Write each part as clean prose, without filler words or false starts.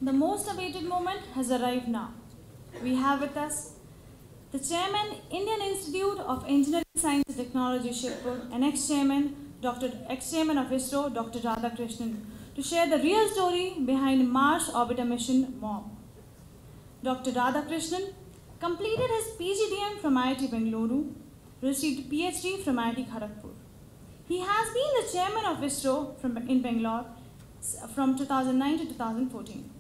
The most awaited moment has arrived now. We have with us the Chairman, Indian Institute of Engineering, Science and Technology, Shibpur, and ex-Chairman, ex-Chairman of ISRO, Dr. Radhakrishnan, to share the real story behind Mars Orbiter Mission MOB. Dr. Radhakrishnan completed his PGDM from IIT Bengaluru, received PhD from IIT Kharagpur. He has been the Chairman of ISRO in Bangalore from 2009 to 2014.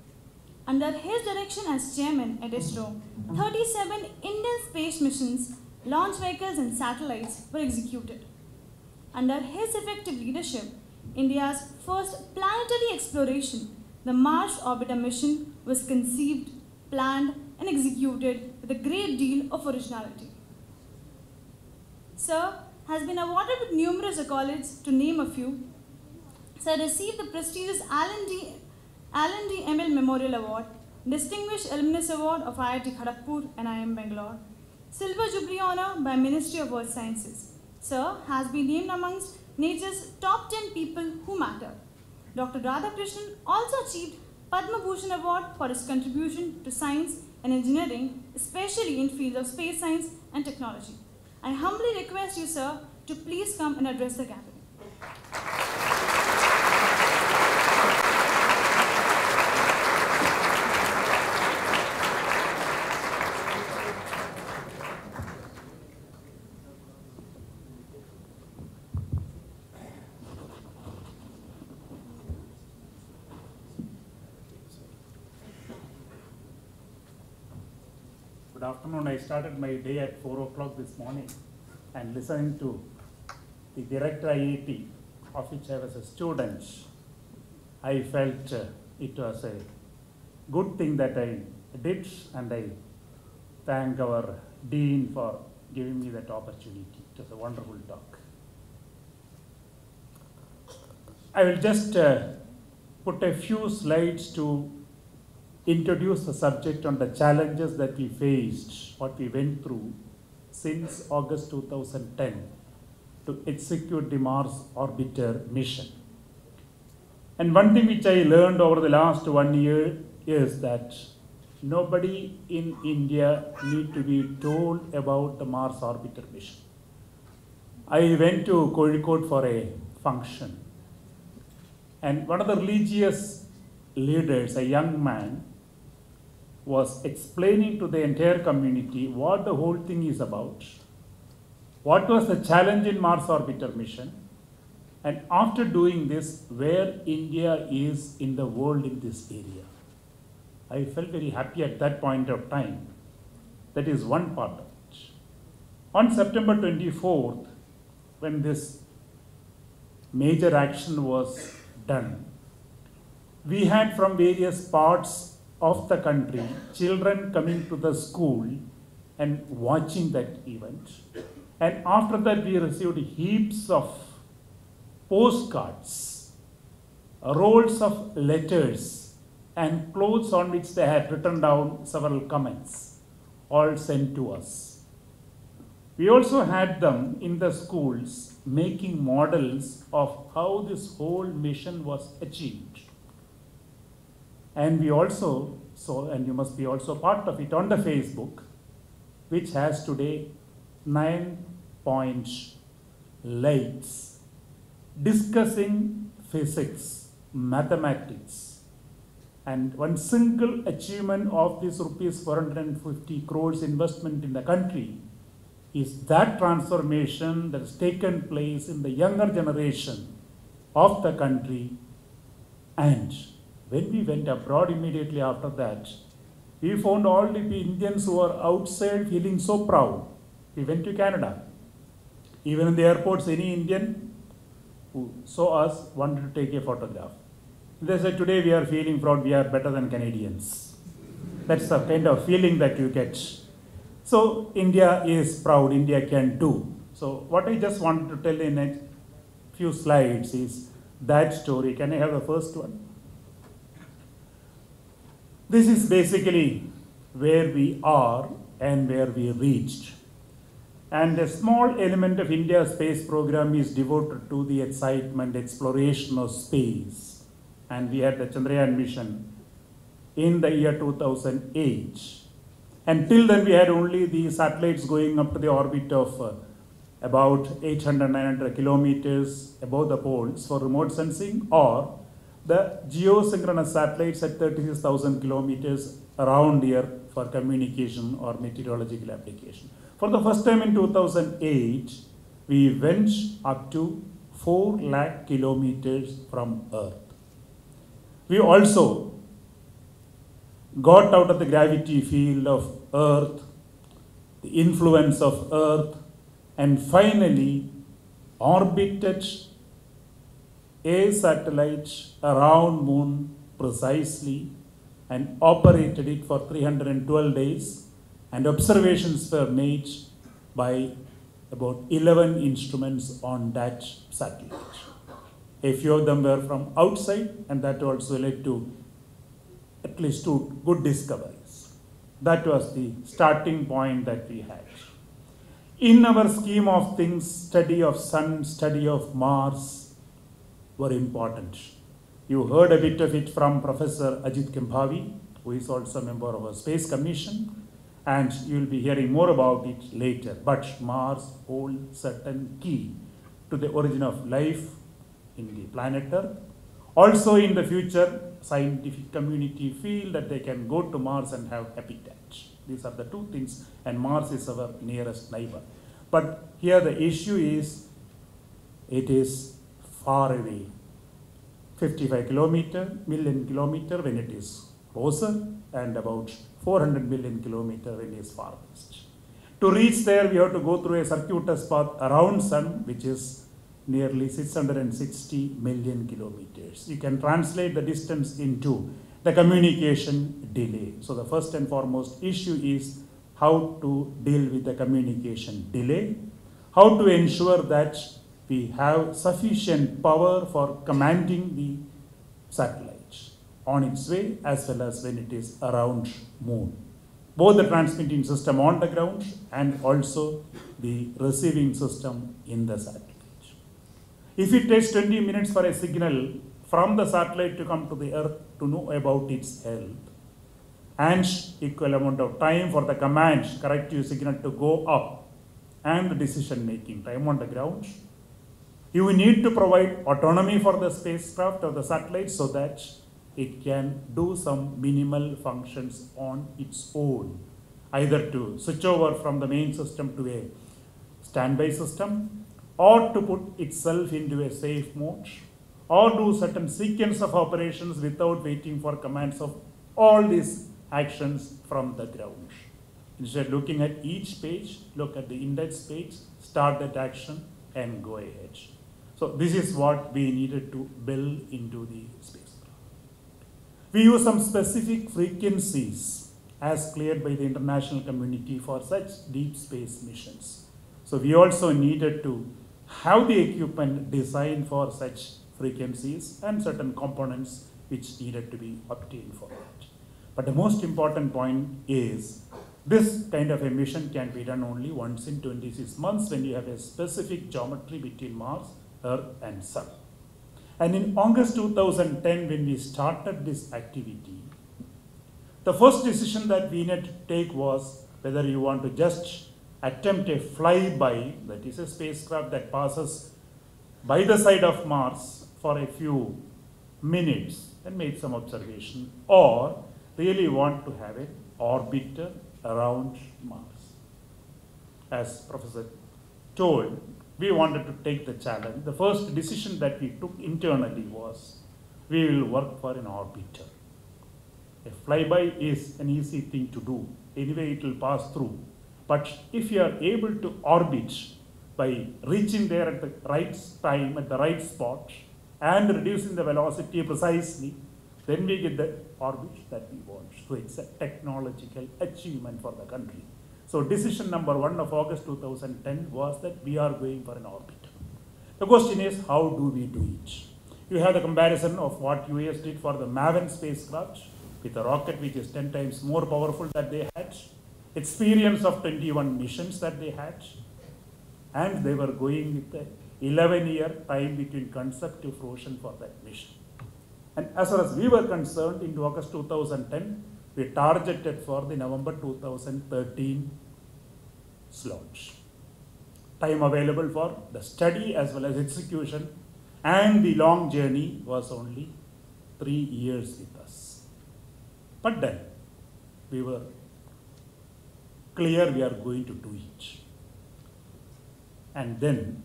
Under his direction as Chairman at ISRO, 37 Indian space missions, launch vehicles and satellites were executed. Under his effective leadership, India's first planetary exploration, the Mars Orbiter mission, was conceived, planned and executed with a great deal of originality. Sir has been awarded with numerous accolades, to name a few. Sir received the prestigious Alan D. ML Memorial Award, Distinguished Alumnus Award of IIT Kharagpur and IIM Bangalore, Silver Jubilee Honour by Ministry of Earth Sciences. Sir has been named amongst nature's top 10 people who matter. Dr. Radhakrishnan also achieved Padma Bhushan Award for his contribution to science and engineering, especially in fields of space science and technology. I humbly request you, sir, to please come and address the gathering. Good afternoon. I started my day at 4 o'clock this morning and listening to the Director IIT, of which I was a student. I felt it was a good thing that I did, and I thank our Dean for giving me that opportunity. It was a wonderful talk. I will just put a few slides to introduce the subject on the challenges that we faced, what we went through since August 2010 to execute the Mars Orbiter mission. And one thing which I learned over the last 1 year is that nobody in India need to be told about the Mars Orbiter mission. I went to Kozhikode for a function, and one of the religious leaders, a young man, was explaining to the entire community what the whole thing is about, what was the challenge in Mars Orbiter mission, and after doing this, where India is in the world in this area. I felt very happy at that point of time. That is one part of it. On September 24th, when this major action was done, we had from various parts of the country children coming to the school and watching that event. And after that, we received heaps of postcards, rolls of letters, and clothes on which they had written down several comments, all sent to us. We also had them in the schools making models of how this whole mission was achieved. And we also saw, and you must be also part of it, on the Facebook, which has today 9 likes, discussing physics, mathematics. And one single achievement of this rupees 450 crores investment in the country is that transformation that has taken place in the younger generation of the country. And when we went abroad immediately after that, we found all the Indians who were outside feeling so proud. We went to Canada. Even in the airports, any Indian who saw us wanted to take a photograph. They said, today we are feeling proud, we are better than Canadians. That's the kind of feeling that you get. So India is proud, India can do. So what I just wanted to tell in a few slides is that story. Can I have the first one? This is basically where we are and where we reached. And a small element of India's space program is devoted to the excitement, exploration of space. And we had the Chandrayaan mission in the year 2008. And till then we had only the satellites going up to the orbit of about 800, 900 kilometers above the poles for remote sensing, or the geosynchronous satellites at 36,000 kilometers around here for communication or meteorological application. For the first time in 2008, we went up to 4 lakh kilometers from Earth. We also got out of the gravity field of Earth, the influence of Earth, and finally orbited a satellite around Moon precisely and operated it for 312 days, and observations were made by about 11 instruments on that satellite. A few of them were from outside, and that also led to at least 2 good discoveries. That was the starting point that we had. In our scheme of things, study of Sun, study of Mars were important. You heard a bit of it from Professor Ajit Kembhavi, who is also a member of our Space Commission, and you will be hearing more about it later. But Mars holds certain key to the origin of life in the planet Earth. Also in the future, scientific community feel that they can go to Mars and have habitat. These are the 2 things, and Mars is our nearest neighbor. But here the issue is, it is far away. 55 million kilometer when it is closer, and about 400 million kilometer when it is farthest. To reach there, we have to go through a circuitous path around Sun, which is nearly 660 million kilometers. You can translate the distance into the communication delay. So the first and foremost issue is how to deal with the communication delay, how to ensure that we have sufficient power for commanding the satellite on its way as well as when it is around Moon. Both the transmitting system on the ground and also the receiving system in the satellite. If it takes 20 minutes for a signal from the satellite to come to the Earth to know about its health, and equal amount of time for the command corrective signal to go up, and the decision making time on the ground, you need to provide autonomy for the spacecraft or the satellite so that it can do some minimal functions on its own, either to switch over from the main system to a standby system, or to put itself into a safe mode, or do certain sequence of operations without waiting for commands of all these actions from the ground. Instead, looking at each page, look at the index page, start that action and go ahead. So this is what we needed to build into the spacecraft. We use some specific frequencies as cleared by the international community for such deep space missions. So we also needed to have the equipment designed for such frequencies and certain components which needed to be obtained for it. But the most important point is, this kind of a mission can be done only once in 26 months when you have a specific geometry between Mars, Earth and Sun. And in August 2010, when we started this activity, the first decision that we needed to take was whether you want to just attempt a flyby, that is a spacecraft that passes by the side of Mars for a few minutes and make some observation, or really want to have an orbiter around Mars. As Professor told, we wanted to take the challenge. The first decision that we took internally was, we will work for an orbiter. A flyby is an easy thing to do. Anyway, it will pass through. But if you are able to orbit by reaching there at the right time, at the right spot, and reducing the velocity precisely, then we get the orbit that we want. So it's a technological achievement for the country. So decision number 1 of August 2010 was that we are going for an orbiter. The question is, how do we do it? You have the comparison of what US did for the MAVEN spacecraft with a rocket which is 10 times more powerful that they had, experience of 21 missions that they had, and they were going with the 11-year time between concept to fruition for that mission. And as far as we were concerned, in August 2010, we targeted for the November 2013 slot. Time available for the study as well as execution, and the long journey was only 3 years with us. But then we were clear we are going to do it. And then,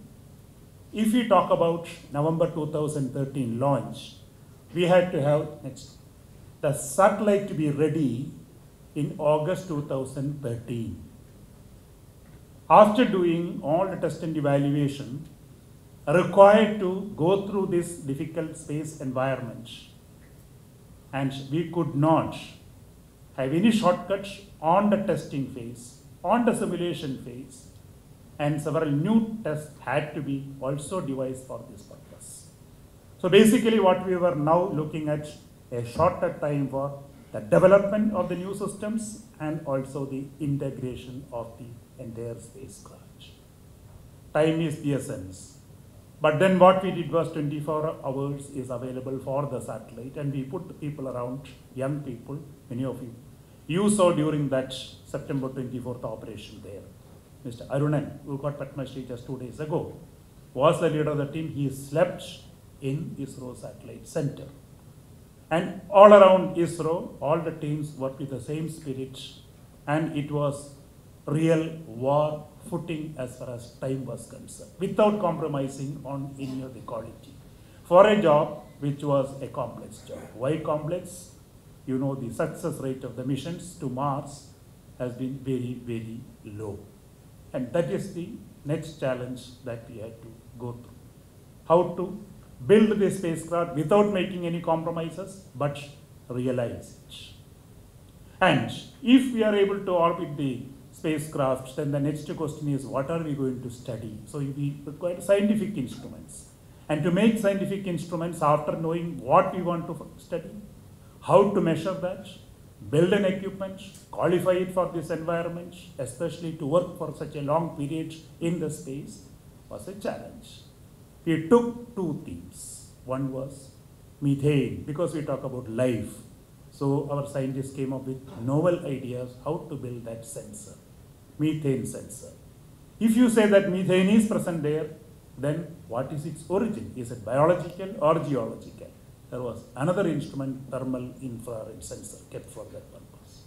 if we talk about November 2013 launch, we had to have the satellite to be ready in August 2013. After doing all the test and evaluation required to go through this difficult space environment, and we could not have any shortcuts on the testing phase, on the simulation phase, and several new tests had to be also devised for this purpose. So basically what we were now looking at a shorter time for the development of the new systems and also the integration of the entire spacecraft. Time is the essence. But then what we did was 24 hours is available for the satellite, and we put people around, young people, many of you. You saw during that September 24th operation there, Mr. Arunan, who got Padma Shri just 2 days ago, was the leader of the team. He slept in ISRO Satellite Center. And all around ISRO, all the teams worked with the same spirit, and it was real war footing as far as time was concerned, without compromising on any of the quality, for a job which was a complex job. Why complex? You know, the success rate of the missions to Mars has been very, very low. And that is the next challenge that we had to go through. How to build the spacecraft without making any compromises, but realize it. And if we are able to orbit the spacecraft, then the next question is, what are we going to study? So we require scientific instruments. And to make scientific instruments, after knowing what we want to study, how to measure that, build an equipment, qualify it for this environment, especially to work for such a long period in the space, was a challenge. We took two themes. One was methane, because we talk about life. So our scientists came up with novel ideas how to build that sensor, methane sensor. If you say that methane is present there, then what is its origin? Is it biological or geological? There was another instrument, thermal infrared sensor, kept for that purpose.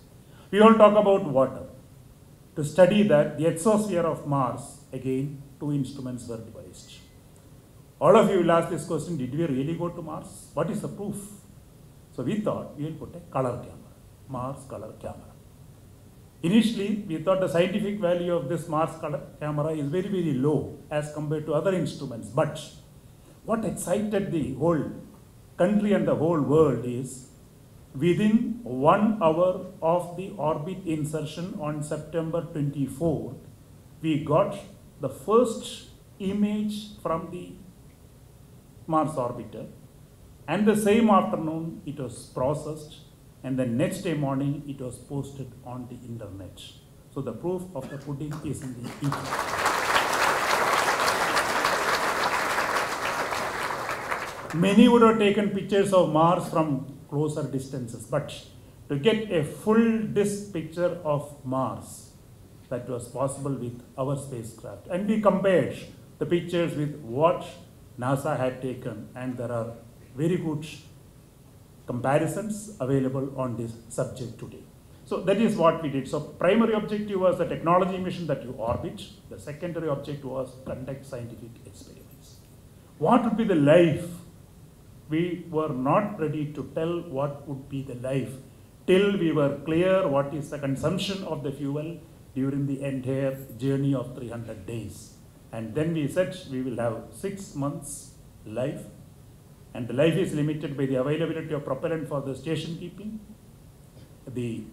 We all talk about water. To study that, the exosphere of Mars, again, two instruments were devised. All of you will ask this question, did we really go to Mars? What is the proof? So we thought we will put a color camera, Mars color camera. Initially, we thought the scientific value of this Mars color camera is very, very low as compared to other instruments. But what excited the whole country and the whole world is, within 1 hour of the orbit insertion on September 24th, we got the first image from the Mars orbiter, and the same afternoon it was processed, and the next day morning it was posted on the internet. So the proof of the pudding is in the eating. Many would have taken pictures of Mars from closer distances, but to get a full disk picture of Mars, that was possible with our spacecraft. And we compared the pictures with what NASA had taken, and there are very good comparisons available on this subject today. So that is what we did. So primary objective was the technology mission that you orbit. The secondary objective was conduct scientific experiments. What would be the life? We were not ready to tell what would be the life till we were clear what is the consumption of the fuel during the entire journey of 300 days. And then we said we will have 6 months life, and the life is limited by the availability of propellant for the station keeping, the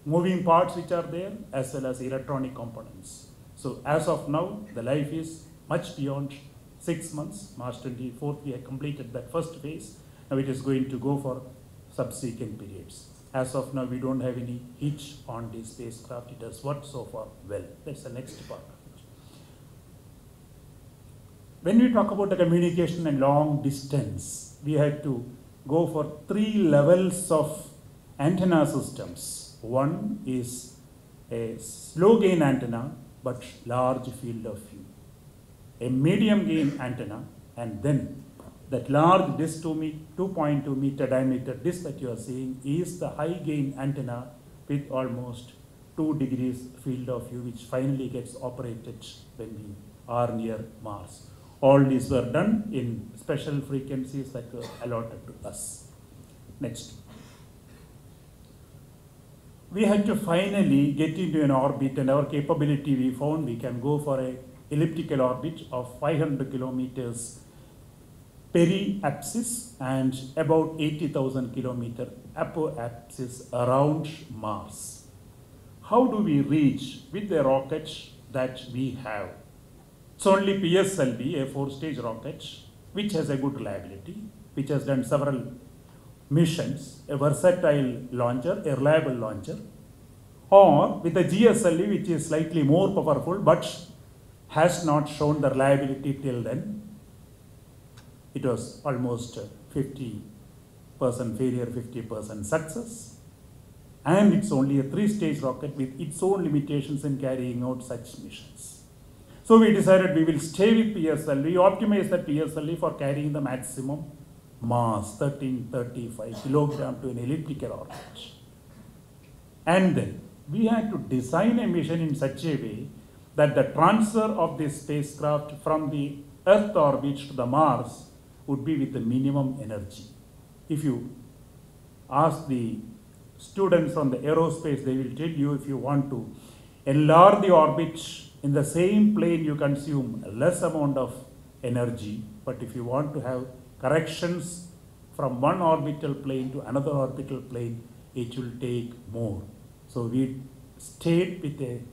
moving parts which are there, as well as electronic components. So as of now, the life is much beyond 6 months. March 24th, we have completed that first phase. Now it is going to go for subsequent periods. As of now, we don't have any hitch on the spacecraft. It has worked so far well. That's the next part. When we talk about the communication and long distance, we had to go for 3 levels of antenna systems. One is a slow gain antenna but large field of view, a medium gain antenna, and then that large disc 2.2 meter diameter disc that you are seeing is the high gain antenna with almost 2 degrees field of view, which finally gets operated when we are near Mars. All these were done in special frequencies that were allotted to us. Next. We had to finally get into an orbit, and our capability we found we can go for a elliptical orbit of 500 kilometers peri-apsis and about 80,000 kilometer apoapsis around Mars. How do we reach with the rockets that we have? It's only PSLV, a 4-stage rocket, which has a good reliability, which has done several missions, a versatile launcher, a reliable launcher, or with the GSLV, which is slightly more powerful but has not shown the reliability till then. It was almost 50% failure, 50% success. And it's only a 3-stage rocket with its own limitations in carrying out such missions. So we decided we will stay with PSLV, we optimize that PSLV for carrying the maximum mass, 1335 kilogram to an elliptical orbit. And then we had to design a mission in such a way that the transfer of this spacecraft from the Earth orbit to the Mars would be with the minimum energy. If you ask the students from the aerospace, they will tell you if you want to enlarge the orbit in the same plane, you consume less amount of energy. But if you want to have corrections from one orbital plane to another orbital plane, it will take more. So we stayed with an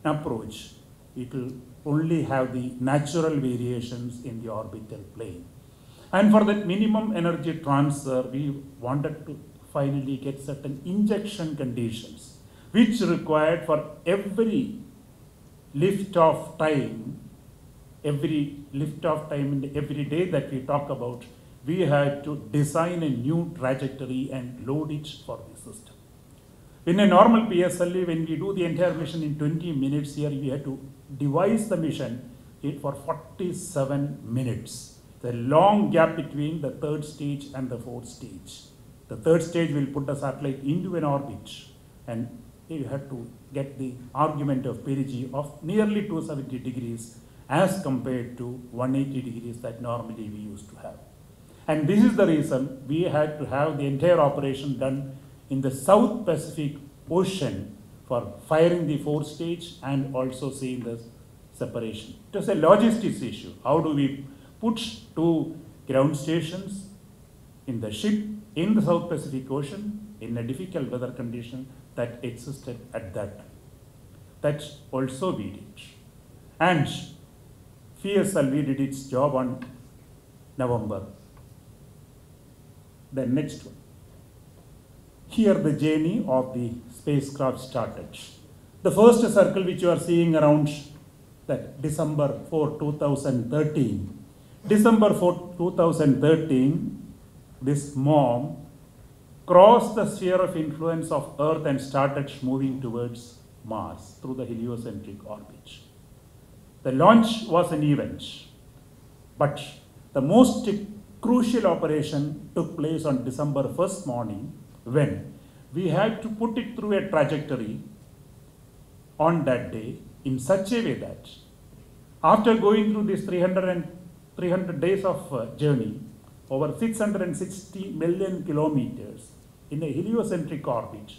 approach. It will only have the natural variations in the orbital plane. And for that minimum energy transfer, we wanted to finally get certain injection conditions, which required for every lift-off time in every day that we talk about, we had to design a new trajectory and load it for the system. In a normal PSLV, when we do the entire mission in 20 minutes, here we had to devise the mission for 47 minutes. The long gap between the 3rd stage and the 4th stage. The 3rd stage will put the satellite into an orbit, and you had to get the argument of perigee of nearly 270 degrees as compared to 180 degrees that normally we used to have. And this is the reason we had to have the entire operation done in the South Pacific Ocean for firing the 4th stage and also seeing the separation. It was a logistics issue. How do we put 2 ground stations in the ship in the South Pacific Ocean in a difficult weather condition that existed at that time? That also we did. And PSLV did its job on November. The next one. Here the journey of the spacecraft started. The first circle which you are seeing around that December 4, 2013. December 4, 2013, this MOM crossed the sphere of influence of Earth and started moving towards Mars through the heliocentric orbit. The launch was an event, but the most crucial operation took place on December 1st morning, when we had to put it through a trajectory on that day in such a way that after going through this 300 days of journey, over 660 million kilometers in a heliocentric orbit,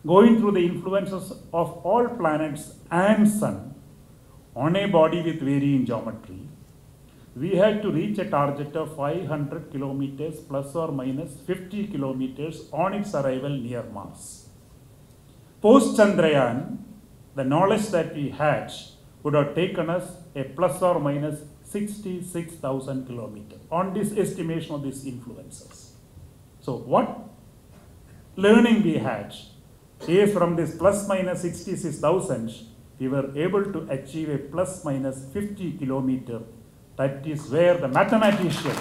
going through the influences of all planets and sun on a body with varying geometry, we had to reach a target of 500 kilometers plus or minus 50 kilometers on its arrival near Mars. Post Chandrayaan, the knowledge that we had would have taken us a plus or minus 66,000 kilometers on this estimation of these influences. So what learning we had is from this plus minus 66,000, we were able to achieve a plus minus 50 kilometer. That is where the mathematicians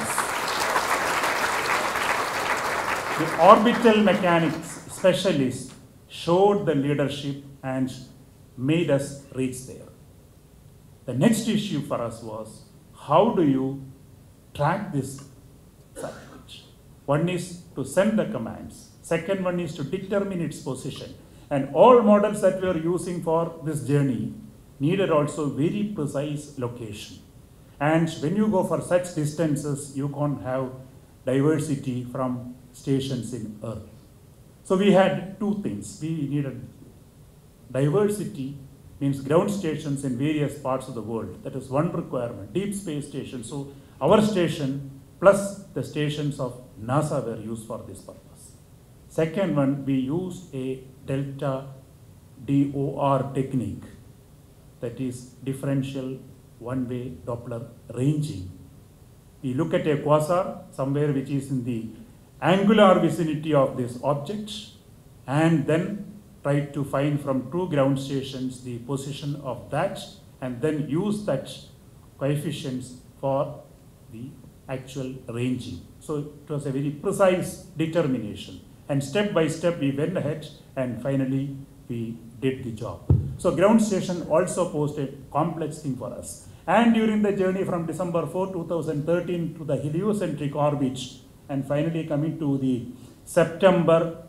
The orbital mechanics specialists showed the leadership and made us reach there. The next issue for us was, how do you track this satellite? One is to send the commands. Second one is to determine its position. And all models that we are using for this journey needed also very precise location. And when you go for such distances, you can't have diversity from stations in Earth. So we had two things. We needed diversity, means ground stations in various parts of the world. That is one requirement, deep space stations. So our station plus the stations of NASA were used for this purpose. Second one, we used a delta DOR technique, that is differential one-way Doppler ranging. We look at a quasar somewhere which is in the angular vicinity of this object, and then try to find from two ground stations the position of that, and then use that coefficients for the actual ranging. So it was a very precise determination, and step by step we went ahead and finally we did the job. So ground station also posed a complex thing for us. And during the journey from December 4, 2013 to the heliocentric orbit, and finally coming to the September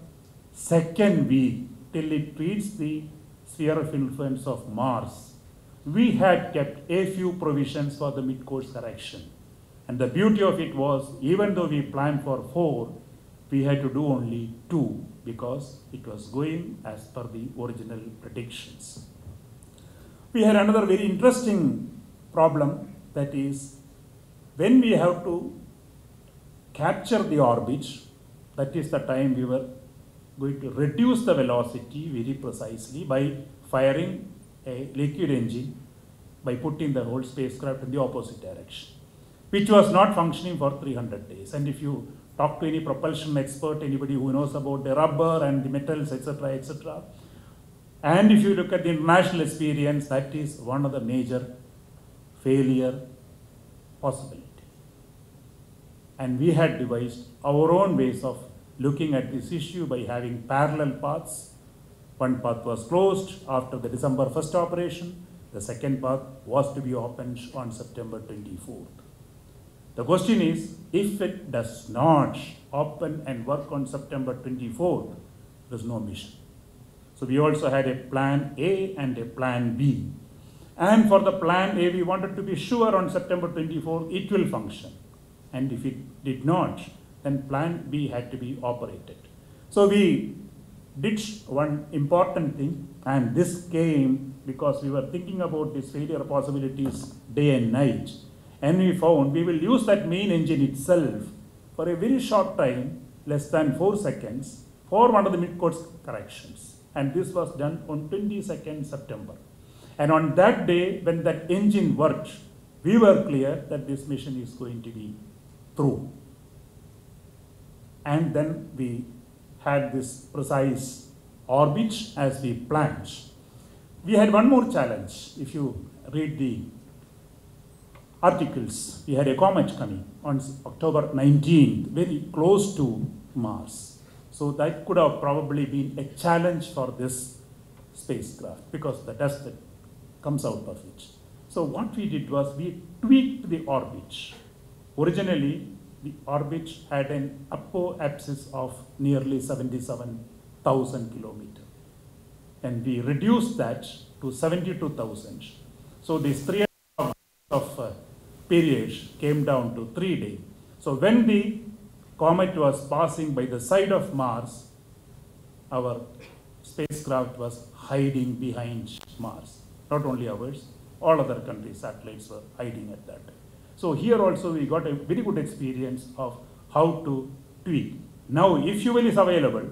2nd week till it reached the sphere of influence of Mars, we had kept a few provisions for the mid-course correction. And the beauty of it was, even though we planned for 4, we had to do only 2 because it was going as per the original predictions. We had another very interesting problem, that is, when we have to capture the orbit, that is the time we were going to reduce the velocity very precisely by firing a liquid engine by putting the whole spacecraft in the opposite direction, which was not functioning for 300 days. And if you talk to any propulsion expert, anybody who knows about the rubber and the metals, etc., and if you look at the international experience, that is one of the major failure possibility. And we had devised our own ways of looking at this issue by having parallel paths. One path was closed after the December 1st operation. The second path was to be opened on September 24th. The question is, if it does not open and work on September 24th, there is no mission. So we also had a plan A and a plan B. And for the plan A, we wanted to be sure on September 24th it will function. And if it did not, then plan B had to be operated. So we did one important thing, and this came because we were thinking about these failure possibilities day and night. And we found we will use that main engine itself for a very short time, less than 4 seconds, for one of the mid-course corrections. And this was done on 22nd September. And on that day, when that engine worked, we were clear that this mission is going to be through. And then we had this precise orbit as we planned. We had one more challenge. If you read the articles, we had a comet coming on October 19th, very close to Mars. So that could have probably been a challenge for this spacecraft because the dust that comes out of it. So what we did was we tweaked the orbit. Originally, the orbit had an apoapsis of nearly 77,000 kilometers. And we reduced that to 72,000. So these 3 hours of period came down to 3 days. So when the comet was passing by the side of Mars, our spacecraft was hiding behind Mars. Not only ours, all other countries' satellites were hiding at that time. So here also we got a very good experience of how to tweak. Now, if fuel is available,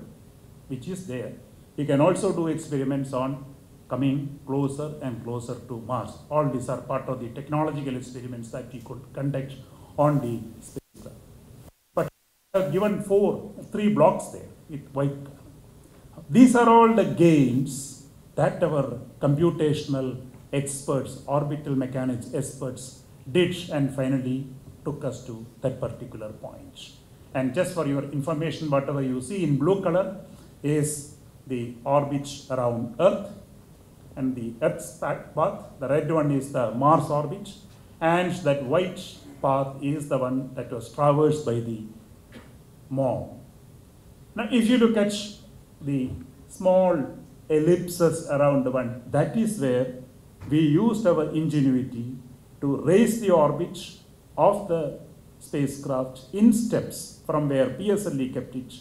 which is there, we can also do experiments on coming closer and closer to Mars. All these are part of the technological experiments that we could conduct on the spacecraft. But I have given 3 blocks there with white color. These are all the gains that our computational experts, orbital mechanics experts did and finally took us to that particular point. And just for your information, whatever you see in blue color is the orbit around Earth and the Earth's path. The red one is the Mars orbit, and that white path is the one that was traversed by the Moon. Now, if you look at the small ellipses around the one, that is where we used our ingenuity to raise the orbit of the spacecraft in steps from where PSLV kept it,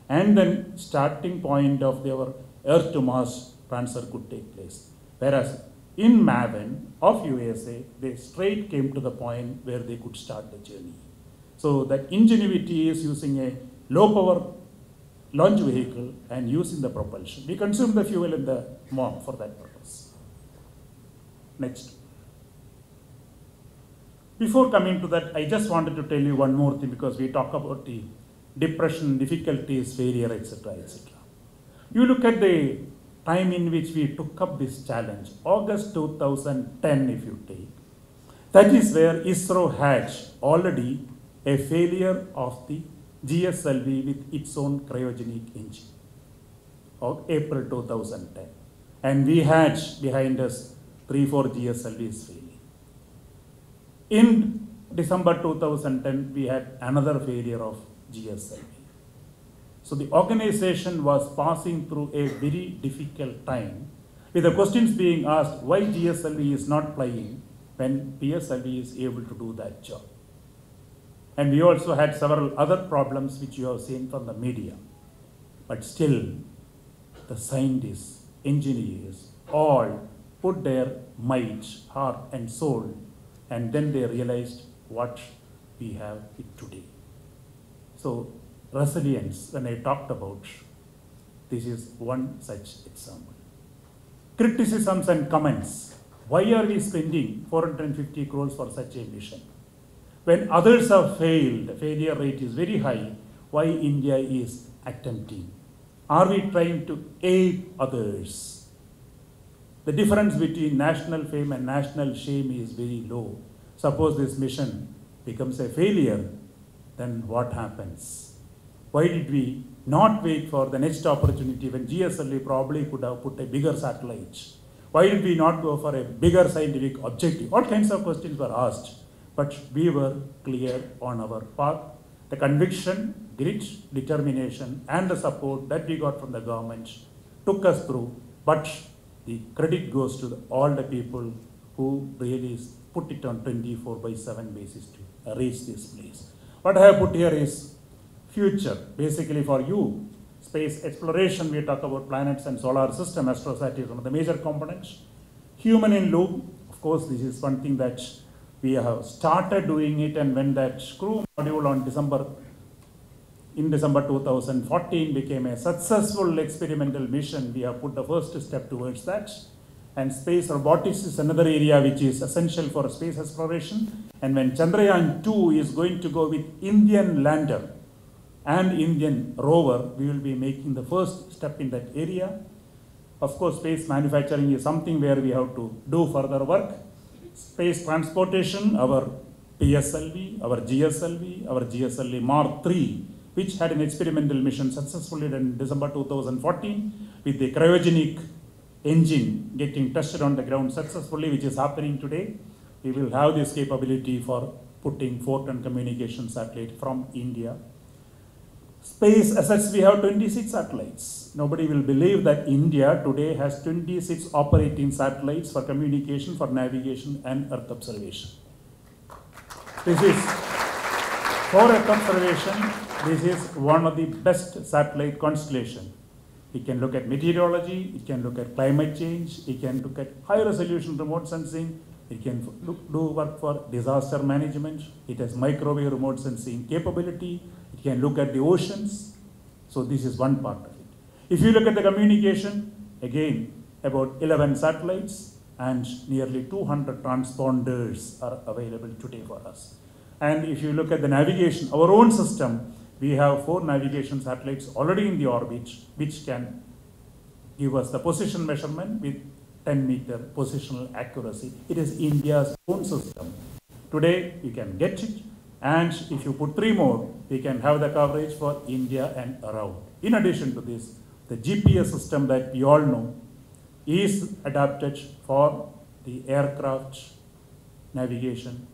and then starting point of their Earth to Mars transfer could take place. Whereas in MAVEN of USA, they straight came to the point where they could start the journey. So that ingenuity is using a low power launch vehicle and using the propulsion. We consume the fuel in the Moon for that purpose. Next. Before coming to that, I just wanted to tell you one more thing, because we talk about the depression, difficulties, failure, etc., etc. You look at the time in which we took up this challenge, August 2010 if you take, that is where ISRO had already a failure of the GSLV with its own cryogenic engine of April 2010. And we had behind us 3-4 GSLVs failing. In December 2010, we had another failure of GSLV. So the organization was passing through a very difficult time, with the questions being asked why GSLV is not flying when PSLV is able to do that job. And we also had several other problems which you have seen from the media. But still, the scientists, engineers, all put their might, heart and soul, and then they realized what we have today. So resilience, when I talked about, this is one such example. Criticisms and comments. Why are we spending 450 crores for such a mission? When others have failed, the failure rate is very high, why India is attempting? Are we trying to aid others? The difference between national fame and national shame is very low. Suppose this mission becomes a failure, then what happens? Why did we not wait for the next opportunity when GSLV probably could have put a bigger satellite? Why did we not go for a bigger scientific objective? All kinds of questions were asked, but we were clear on our path. The conviction, grit, determination, and the support that we got from the government took us through, but the credit goes to all the people who really put it on 24/7 basis to reach this place. What I have put here is future, basically for you. Space exploration, we talk about planets and solar system. Astrosat is one of the major components. Human in loop, of course, this is one thing that we have started doing it, and when that Screw module on in December 2014 became a successful experimental mission, we have put the first step towards that. And space robotics is another area which is essential for space exploration. And when Chandrayaan 2 is going to go with Indian lander and Indian rover, we will be making the first step in that area. Of course, space manufacturing is something where we have to do further work. Space transportation, our PSLV, our GSLV Mark III, which had an experimental mission successfully in December 2014 with the cryogenic engine getting tested on the ground successfully, which is happening today. We will have this capability for putting Photon communication satellite from India. Space assets, we have 26 satellites. Nobody will believe that India today has 26 operating satellites for communication, for navigation and Earth observation. This is, for Earth observation, this is one of the best satellite constellation. It can look at meteorology, it can look at climate change, it can look at high resolution remote sensing, it can do work for disaster management, it has microwave remote sensing capability, it can look at the oceans. So this is one part of it. If you look at the communication, again, about 11 satellites and nearly 200 transponders are available today for us. And if you look at the navigation, our own system, we have 4 navigation satellites already in the orbit, which can give us the position measurement with 10-meter positional accuracy. It is India's own system. Today, you can get it. And if you put 3 more, we can have the coverage for India and around. In addition to this, the GPS system that we all know is adapted for the aircraft navigation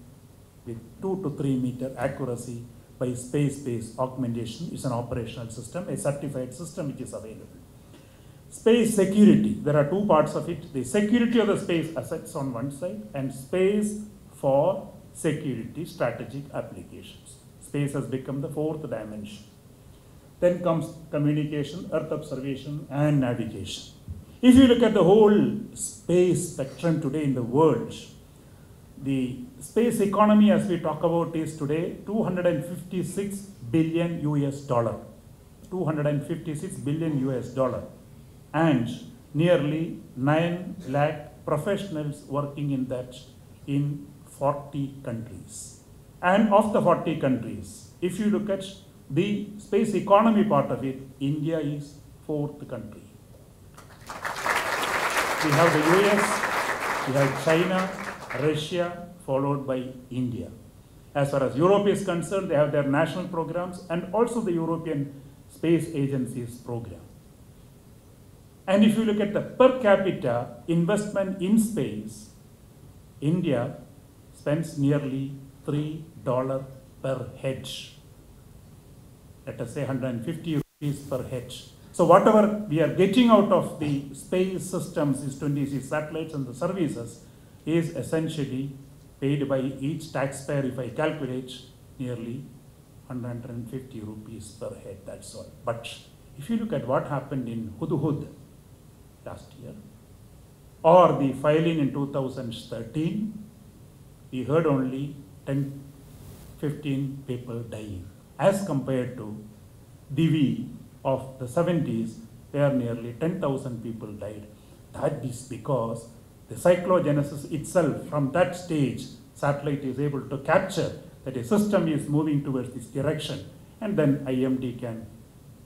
with 2 to 3 meter accuracy by space-based augmentation. Is an operational system, a certified system which is available. Space security, there are 2 parts of it. The security of the space assets on one side and space for security strategic applications. Space has become the 4th dimension. Then comes communication, earth observation and navigation. If you look at the whole space spectrum today in the world, the space economy as we talk about is today 256 billion US dollar. 256 billion US dollar. And nearly 9 lakh professionals working in that in 40 countries. And of the 40 countries, if you look at the space economy part of it, India is 4th country. We have the US, we have China, Russia, followed by India. As far as Europe is concerned, they have their national programs and also the European Space Agency's program. And if you look at the per capita investment in space, India spends nearly $3 per head. Let us say 150 rupees per head. So whatever we are getting out of the space systems, is 26 satellites and the services, is essentially paid by each taxpayer. If I calculate, nearly 150 rupees per head, that's all. But if you look at what happened in Hudhud last year, or the filing in 2013, we heard only 10-15 people dying. As compared to Divi of the 70s, where nearly 10,000 people died. That is because the cyclogenesis itself, from that stage, satellite is able to capture that a system is moving towards this direction, and then IMD can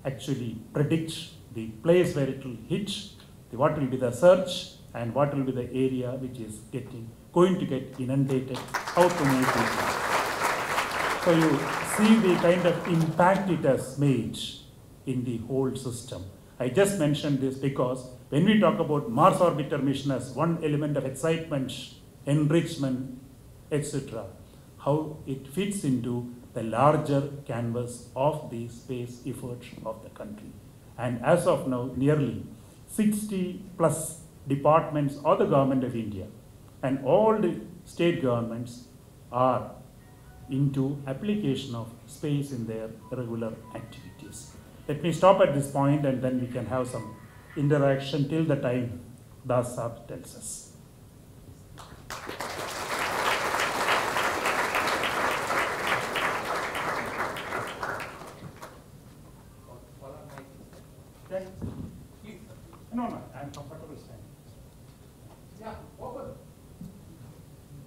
actually predict the place where it will hit, what will be the search, and what will be the area which is going to get inundated, how to move people. So you see the kind of impact it has made in the whole system. I just mentioned this because when we talk about Mars orbiter mission as one element of excitement, enrichment, etc., how it fits into the larger canvas of the space effort of the country. And as of now, nearly 60 plus departments of the government of India and all the state governments are into application of space in their regular activities. Let me stop at this point and then we can have some interaction till the time Das Saab tells us. No, I'm comfortable standing. Yeah, open.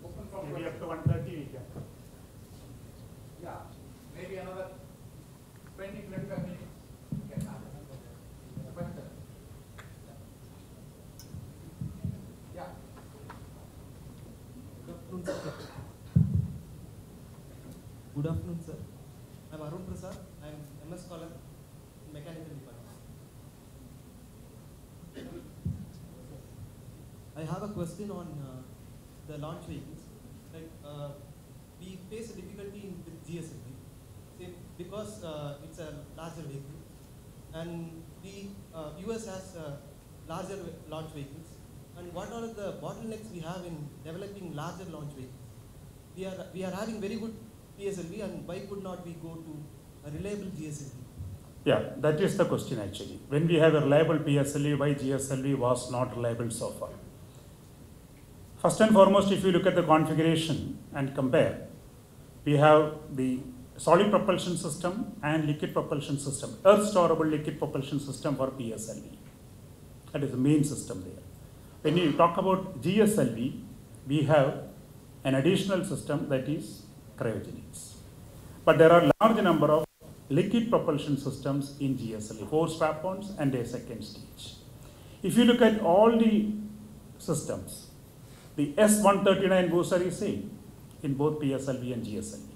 Open from Maybe up to 1:30 we can. Yeah, maybe another 20-25 minutes. We can have a question. Yeah. Good afternoon, sir. Good afternoon, sir. I'm Arun Prasad. I'm MS Scholar in Mechanical Department. I have a question on the launch vehicles. Like we face a difficulty with GSLV, because it's a larger vehicle, and the US has larger launch vehicles. And what are the bottlenecks we have in developing larger launch vehicles? We are having very good PSLV, and why could not we go to a reliable GSLV? Yeah, that is the question actually. When we have a reliable PSLV, why GSLV was not reliable so far? First and foremost, if you look at the configuration and compare, we have the solid propulsion system and liquid propulsion system, earth storable liquid propulsion system for PSLV. That is the main system there. When you talk about GSLV, we have an additional system that is cryogenics. But there are large number of liquid propulsion systems in GSLV, 4 strap-ons and a second stage. If you look at all the systems, the S139 booster is same in both PSLV and GSLV.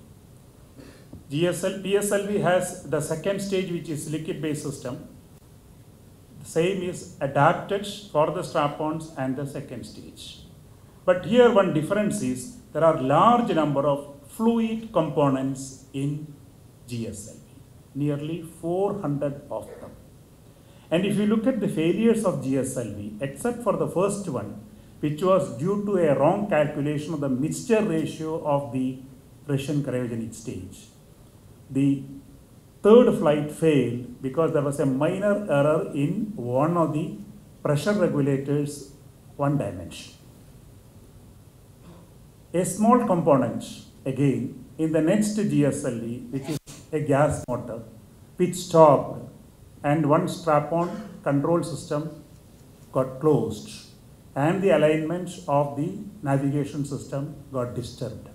PSLV has the second stage, which is liquid-based system. The same is adapted for the strap-ons and the second stage. But here one difference is there are large number of fluid components in GSLV, nearly 400 of them. And if you look at the failures of GSLV, except for the first one, which was due to a wrong calculation of the mixture ratio of the Russian cryogenic stage, the third flight failed because there was a minor error in one of the pressure regulators, one dimension. A small component, again, in the next GSLV, which is a gas motor, which stopped, and one strap-on control system got closed, and the alignment of the navigation system got disturbed.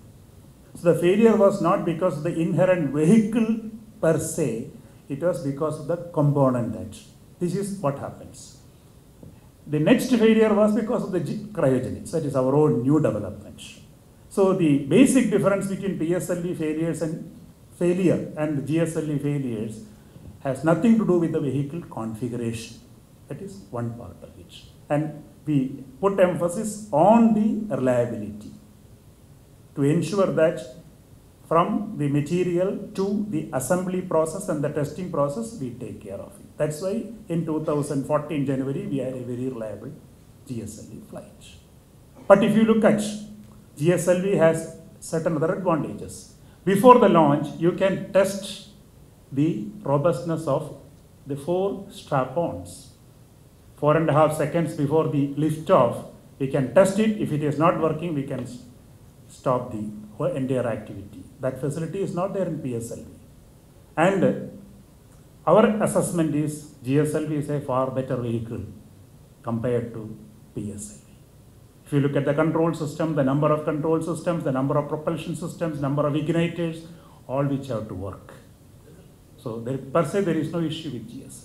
So the failure was not because of the inherent vehicle per se, it was because of the component that. This is what happens. The next failure was because of the cryogenics, that is our own new development. So the basic difference between PSLV failures and GSLV failures has nothing to do with the vehicle configuration. That is one part of it. And we put emphasis on the reliability to ensure that from the material to the assembly process and the testing process, we take care of it. That's why in 2014 January, we had a very reliable GSLV flight. But if you look at GSLV has certain other advantages. Before the launch, you can test the robustness of the 4 strap-ons. 4.5 seconds before the lift-off, we can test it. If it is not working, we can stop the entire activity. That facility is not there in PSLV. And our assessment is GSLV is a far better vehicle compared to PSLV. If you look at the control system, the number of control systems, the number of propulsion systems, number of igniters, all which have to work. So per se, there is no issue with GSLV.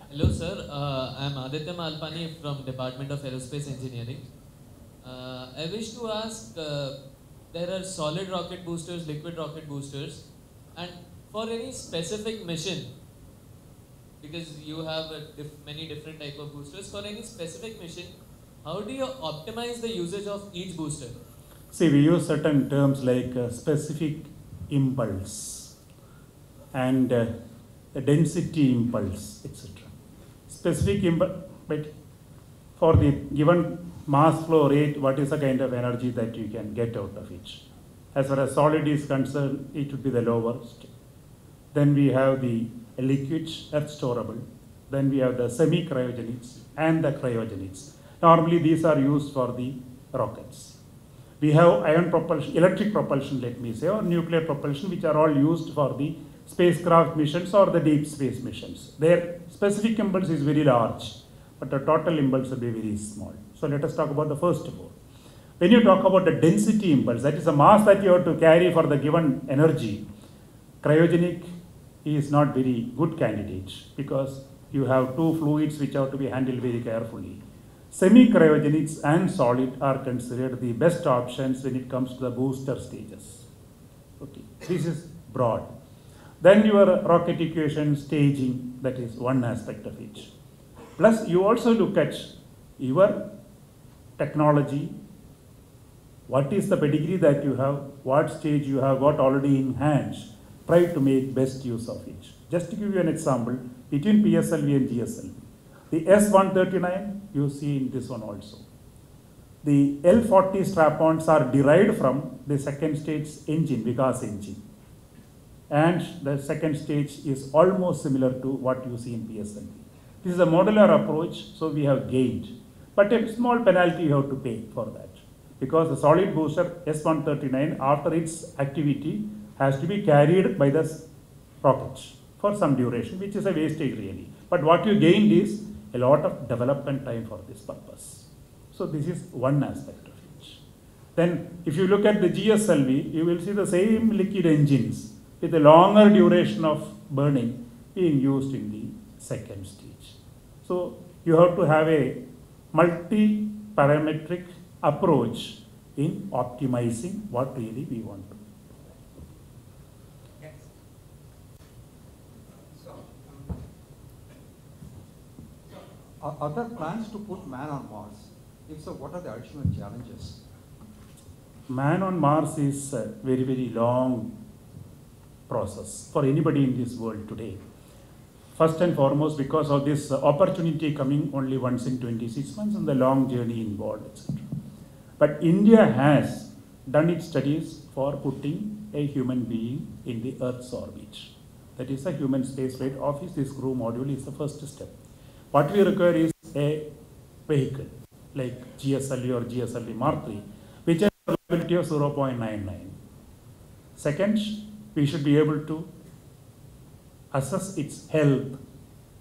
Hello sir, I am Aditya Malpani from Department of Aerospace Engineering. I wish to ask, there are solid rocket boosters, liquid rocket boosters, and for any specific mission, because you have many different type of boosters, for any specific mission, how do you optimize the usage of each booster? See, we use certain terms like specific impulse and a density impulse, etc. Specific impulse, but for the given mass flow rate, what is the kind of energy that you can get out of it? As far as solid is concerned, it would be the lowest. Then we have the liquid earth storable. Then we have the semi-cryogenics and the cryogenics. Normally these are used for the rockets. We have ion propulsion, electric propulsion, let me say, or nuclear propulsion, which are all used for the spacecraft missions or the deep space missions. Their specific impulse is very large, but the total impulse will be very small. So let us talk about the first four. When you talk about the density impulse, that is the mass that you have to carry for the given energy, cryogenic is not very good candidate because you have two fluids which have to be handled very carefully. Semi-cryogenics and solid are considered the best options when it comes to the booster stages. Okay, this is broad. Then your rocket equation staging, that is one aspect of it. Plus you also look at your technology, what is the pedigree that you have, what stage you have got already in hand, try to make best use of it. Just to give you an example, between PSLV and GSLV, the S139 you see in this one also. The L40 strap-ons are derived from the second stage engine, Vikas engine. And the second stage is almost similar to what you see in PSLV. This is a modular approach, so we have gained. But a small penalty you have to pay for that. Because the solid booster S139, after its activity, has to be carried by the rocket for some duration, which is a wastage really. But what you gained is a lot of development time for this purpose. So this is one aspect of it. Then if you look at the GSLV, you will see the same liquid engines with a longer duration of burning being used in the second stage. So you have to have a multi-parametric approach in optimizing what really we want to. Yes. So, Are there plans to put man on Mars? If so, what are the additional challenges? Man on Mars is a very, very long process for anybody in this world today. First and foremost, because of this opportunity coming only once in 26 months and the long journey involved, etc. But India has done its studies for putting a human being in the Earth's orbit. That is a human spaceflight office. This crew module is the first step. What we require is a vehicle like GSLV or GSLV Mark III, which has a reliability of 0.99. Second, we should be able to assess its health,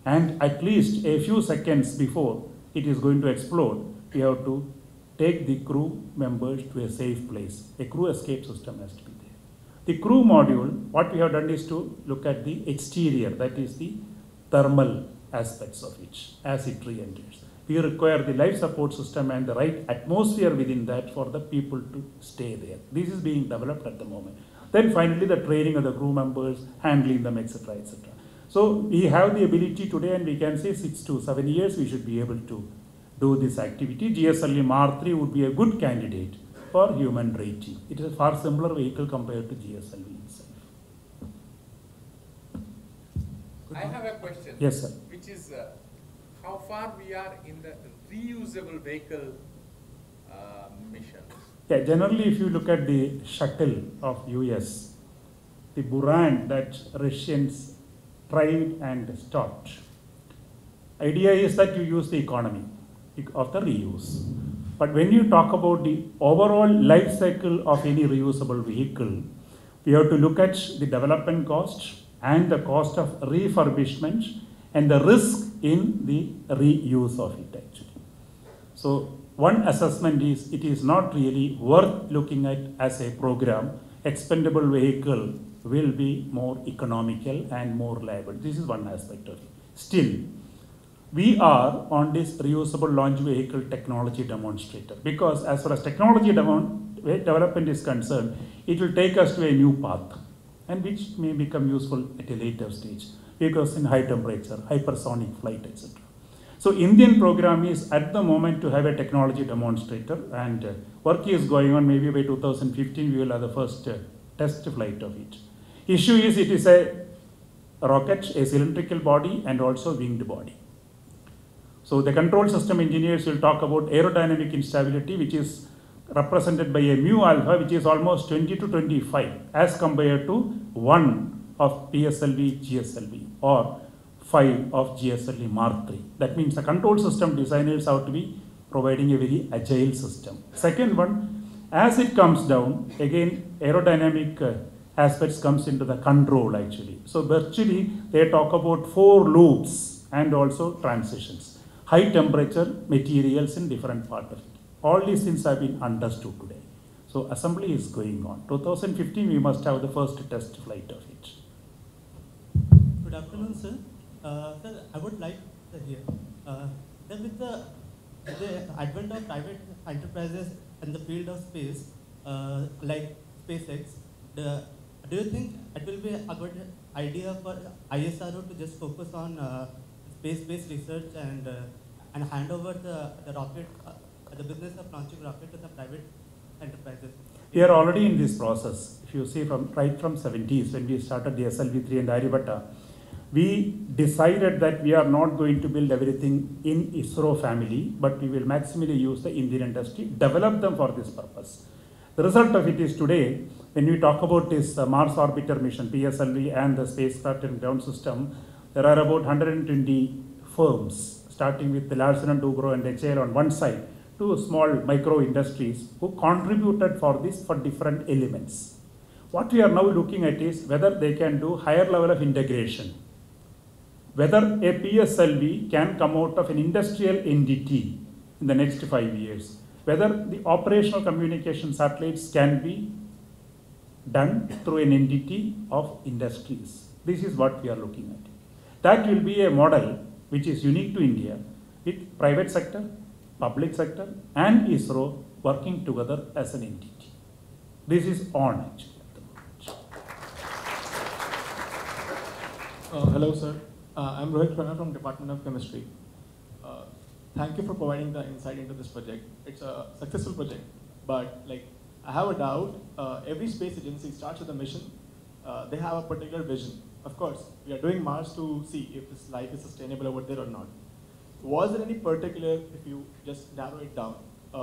and at least a few seconds before it is going to explode, we have to take the crew members to a safe place. A crew escape system has to be there. The crew module, what we have done is to look at the exterior, that is the thermal aspects of it as it re-enters. We require the life support system and the right atmosphere within that for the people to stay there. This is being developed at the moment. Then finally the training of the crew members, handling them, etc., etc. So we have the ability today, and we can say 6 to 7 years we should be able to do this activity. GSLV Mark III would be a good candidate for human rating. It is a far simpler vehicle compared to GSLV itself. I have a question. Yes, sir. Which is how far we are in the reusable vehicle mission. Yeah, generally if you look at the shuttle of US, the Buran that Russians tried and stopped, idea is that you use the economy of the reuse. But when you talk about the overall life cycle of any reusable vehicle, we have to look at the development cost and the cost of refurbishment and the risk in the reuse of it actually. So one assessment is it is not really worth looking at as a program. Expendable vehicle will be more economical and more reliable. This is one aspect of it. Still, we are on this reusable launch vehicle technology demonstrator, because as far as technology development is concerned, it will take us to a new path, and which may become useful at a later stage, because in high temperature, hypersonic flight, etc. So Indian program is at the moment to have a technology demonstrator, and work is going on. Maybe by 2015 we will have the first test flight of it. Issue is it is a rocket, a cylindrical body and also winged body. So the control system engineers will talk about aerodynamic instability, which is represented by a mu alpha, which is almost 20 to 25 as compared to 1 of PSLV GSLV or 5 of GSLV Mark III. That means the control system designers have to be providing a very agile system. Second one, as it comes down, again aerodynamic aspects comes into the control actually. So virtually they talk about 4 loops and also transitions. High temperature materials in different part of it. All these things have been understood today. So assembly is going on. 2015 we must have the first test flight of it. Good afternoon, sir. Sir, I would like to hear that with the advent of private enterprises in the field of space, like SpaceX, do you think it will be a good idea for ISRO to just focus on space-based research and hand over the rocket, the business of launching rocket to the private enterprises? We are already in this process. If you see right from 70s when we started the SLV3 and Aryabhatta, we decided that we are not going to build everything in ISRO family, but we will maximally use the Indian industry, develop them for this purpose. The result of it is today, when we talk about this Mars Orbiter mission, PSLV, and the spacecraft and ground system, there are about 120 firms, starting with the Larsen & Toubro and HAL on one side, to small micro industries who contributed for this for different elements. What we are now looking at is whether they can do higher level of integration, whether a PSLV can come out of an industrial entity in the next 5 years, whether the operational communication satellites can be done through an entity of industries. This is what we are looking at. That will be a model which is unique to India, with private sector, public sector and ISRO working together as an entity. This is on actually. Hello, sir. I'm Rohit Khana from Department of Chemistry. Thank you for providing the insight into this project. It's a successful project, but I have a doubt. Every space agency starts with a mission. They have a particular vision. Of course, we are doing Mars to see if this life is sustainable over there or not. Was there any particular, if you just narrow it down,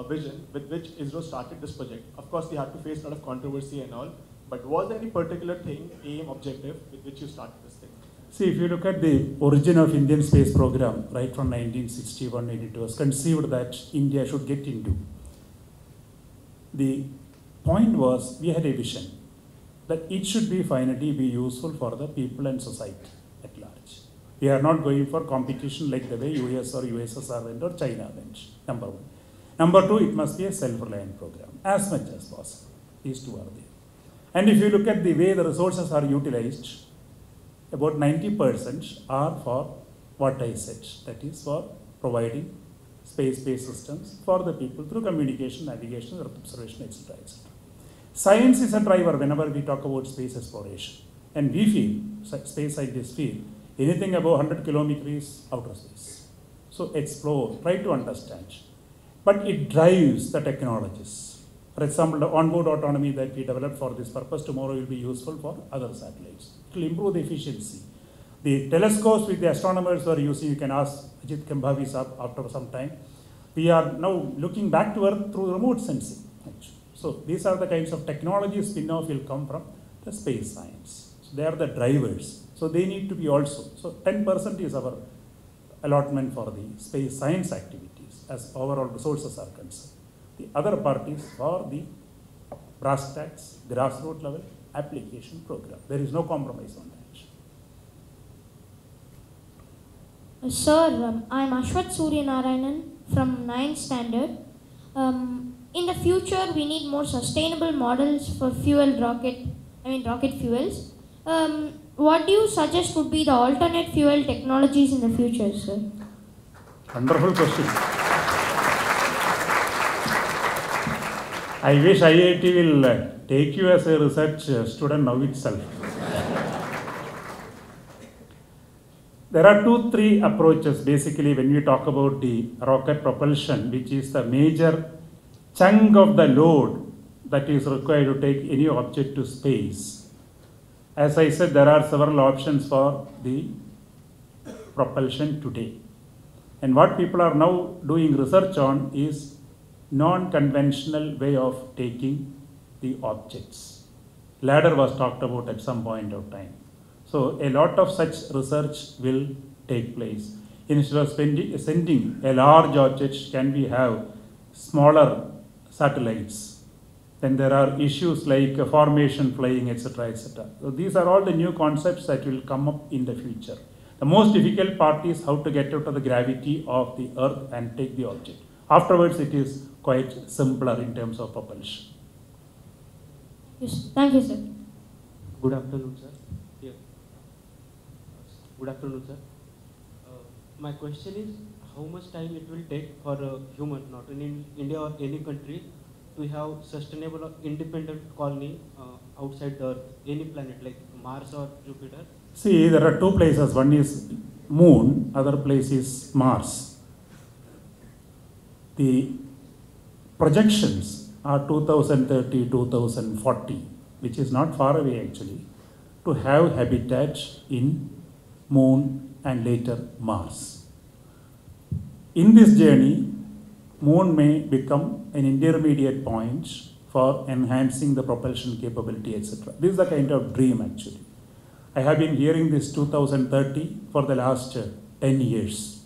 vision with which ISRO started this project? Of course, they had to face a lot of controversy and all, but was there any particular thing, aim, objective with which you started this thing? See, if you look at the origin of Indian space program, right from 1961, it was conceived that India should get into. The point was, we had a vision that it should be finally be useful for the people and society at large. We are not going for competition like the way US or USSR went or China went, number one. Number two, it must be a self-reliant program, as much as possible. These two are there. And if you look at the way the resources are utilized, about 90% are for what I said, that is for providing space-based systems for the people through communication, navigation, earth observation, etc., etc. Science is a driver whenever we talk about space exploration. And we feel, space scientists feel, anything above 100 kilometers is outer space. So explore, try to understand. But it drives the technologies. For example, the onboard autonomy that we developed for this purpose tomorrow will be useful for other satellites. It will improve the efficiency. The telescopes which the astronomers were using, you can ask Ajit Kambhavi after some time. We are now looking back to Earth through remote sensing. Actually. So these are the kinds of technology spin-off will come from the space science. So they are the drivers. So they need to be also. So 10% is our allotment for the space science activities as overall resources are concerned. The other part is for the brass tacks, grassroots level application program. There is no compromise on that. Sir, I'm Ashwath Suryanarayanan from 9th standard. In the future, we need more sustainable models for rocket fuels. What do you suggest would be the alternate fuel technologies in the future, sir? Wonderful question. I wish IIT will take you as a research student now itself. There are 2-3 approaches basically when we talk about the rocket propulsion, which is the major chunk of the load that is required to take any object to space. As I said, there are several options for the propulsion today. And what people are now doing research on is non-conventional way of taking the objects. Ladder was talked about at some point of time. So a lot of such research will take place. Instead of sending a large object, can we have smaller satellites? Then there are issues like formation flying, etc., etc. So these are all the new concepts that will come up in the future. The most difficult part is how to get out of the gravity of the Earth and take the object. Afterwards, it is quite simpler in terms of propulsion. Yes. Thank you, sir. Good afternoon, sir. Yeah. Good afternoon, sir. My question is, how much time it will take for a human, not in India or any country, to have sustainable or independent colony outside the Earth, any planet like Mars or Jupiter? See, there are two places. One is Moon, other place is Mars. The projections are 2030, 2040, which is not far away actually, to have habitat in Moon and later Mars. In this journey, Moon may become an intermediate point for enhancing the propulsion capability, etc. This is the kind of dream actually. I have been hearing this 2030 for the last 10 years.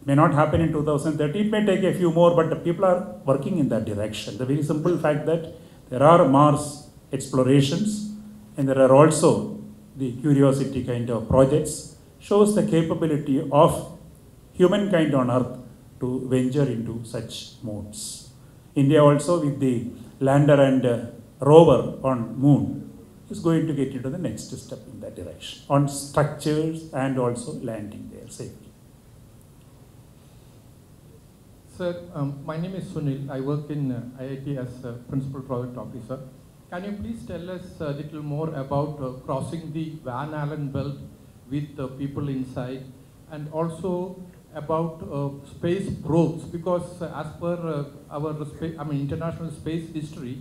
It may not happen in 2030, it may take a few more, but the people are working in that direction. The very simple fact that there are Mars explorations and there are also the Curiosity kind of projects shows the capability of humankind on Earth to venture into such modes. India also with the lander and rover on Moon is going to get into the next step in that direction on structures and also landing there safely. Sir, my name is Sunil. I work in IIT as a Principal Project Officer. Can you please tell us a little more about crossing the Van Allen belt with people inside, and also about space probes? Because as per our international space history,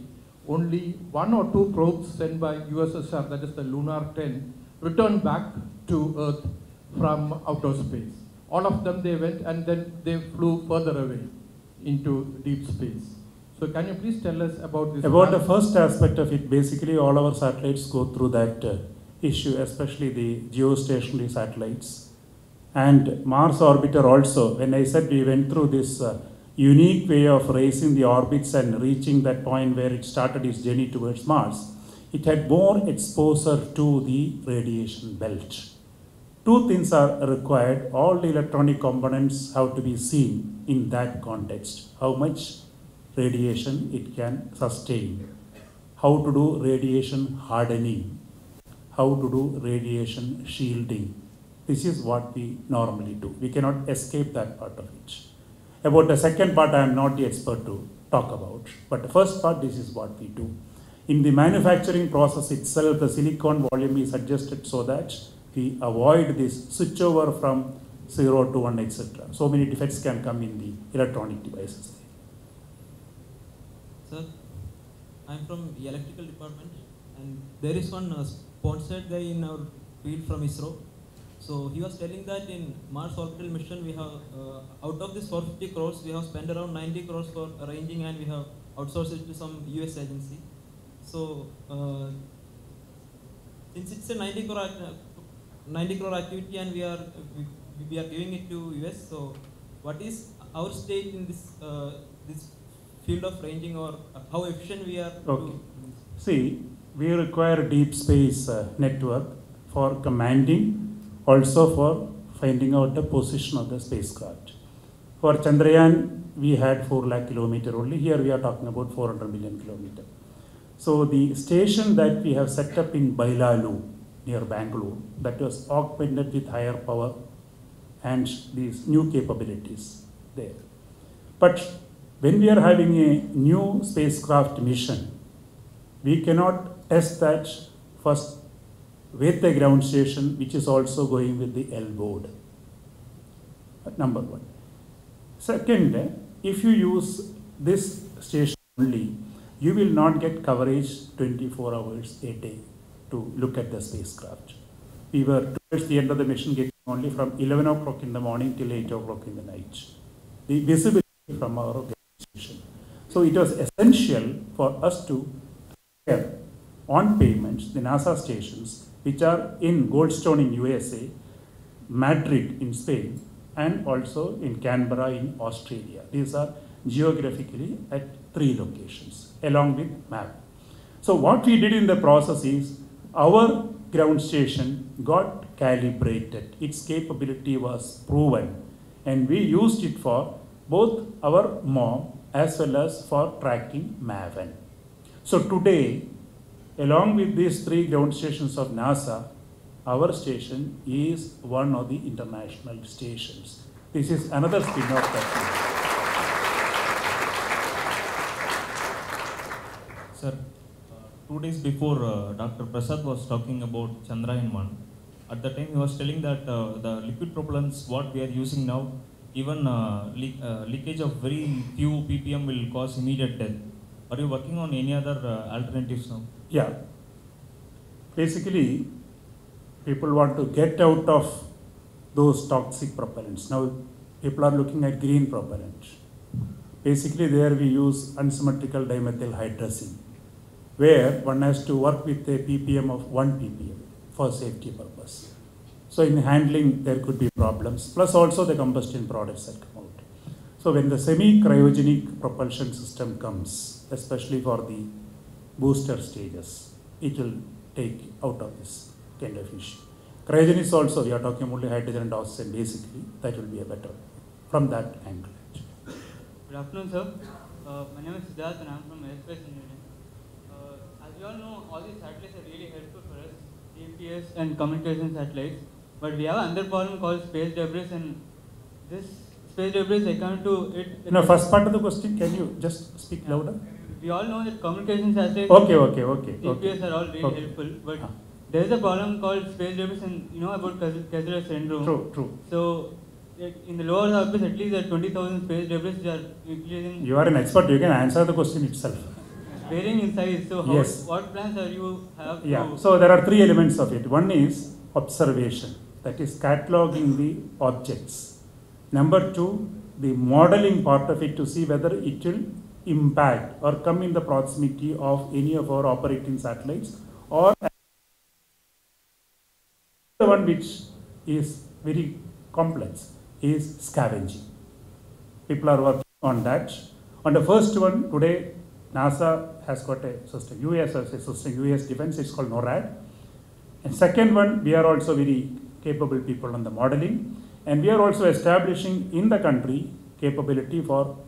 only 1 or 2 probes sent by USSR, that is the Lunar 10, returned back to Earth from outer space. All of them they went and then they flew further away into deep space. So can you please tell us about this? About the first aspect of it, basically all our satellites go through that issue, especially the geostationary satellites. And Mars orbiter also, when I said we went through this unique way of raising the orbits and reaching that point where it started its journey towards Mars, it had more exposure to the radiation belt. 2 things are required. All the electronic components have to be seen in that context. How much radiation it can sustain, how to do radiation hardening, how to do radiation shielding. This is what we normally do. We cannot escape that part of it. About the second part, I am not the expert to talk about. But the first part, this is what we do. In the manufacturing process itself, the silicon volume is adjusted so that we avoid this switchover from 0 to 1, etc. So many defects can come in the electronic devices. Sir, I'm from the electrical department, and there is one sponsored guy in our field from ISRO. So he was telling that in Mars orbital mission we have, out of this 450 crores, we have spent around 90 crores for arranging, and we have outsourced it to some US agency. So since it's a 90 crore activity and we are giving it to US, so what is our state in this this field of ranging, or how efficient we are? Okay. See, we require deep space network for commanding, also for finding out the position of the spacecraft. For Chandrayaan, we had 4 lakh kilometer only. Here we are talking about 400 million kilometer. So the station that we have set up in Bailalu near Bangalore, that was augmented with higher power and these new capabilities there. But when we are having a new spacecraft mission, we cannot test that first with the ground station, which is also going with the L board. Number 1. Second, if you use this station only, you will not get coverage 24 hours a day to look at the spacecraft. We were towards the end of the mission getting only from 11 o'clock in the morning till 8 o'clock in the night. The visibility from our ground station. So it was essential for us to have on payments the NASA stations, which are in Goldstone in USA, Madrid in Spain, and also in Canberra in Australia. These are geographically at 3 locations along with map. So what we did in the process is our ground station got calibrated. Its capability was proven, and we used it for both our MOM as well as for tracking MAVEN. So today, along with these 3 ground stations of NASA, our station is one of the international stations. This is another spin-off that we Sir, 2 days before Dr. Prasad was talking about Chandrayaan-1, at the time he was telling that the liquid propellants what we are using now, even leakage of very few ppm will cause immediate death. Are you working on any other alternatives now? Yeah. Basically, people want to get out of those toxic propellants. Now, people are looking at green propellant. Basically, there we use unsymmetrical dimethyl hydrazine, where one has to work with a ppm of 1 ppm for safety purpose. So in handling, there could be problems, plus also the combustion products that come out. So when the semi-cryogenic propulsion system comes, especially for the booster stages, it will take out of this kind of issue. Cryogenics also, we are talking only hydrogen and oxygen basically, that will be a better from that angle. Good afternoon, sir. My name is Siddharth and I am from Aerospace Engineering. As you all know, all these satellites are really helpful for us, GPS and communication satellites. But we have another problem called space debris, and this space debris according to it. No, first part of the question, can you just speak louder? We all know that communication satellites, Okay. GPS are all really helpful, but there is a problem called space debris, and you know about Kessler syndrome. True. So, in the lower surface, at least there are 20,000 space debris which are increasing. You are an expert, you can answer the question itself. Varying in size. So, Yes. what plans are you have? Yeah, so there are three elements of it. One is observation, that is cataloging the objects. Number two, the modeling part of it to see whether it will impact or come in the proximity of any of our operating satellites, or the one which is very complex is scavenging. People are working on that. On the first one, today NASA has got a system, US has a system, US Defense, it's called NORAD. And second one, we are also very capable people on the modeling, and we are also establishing in the country capability for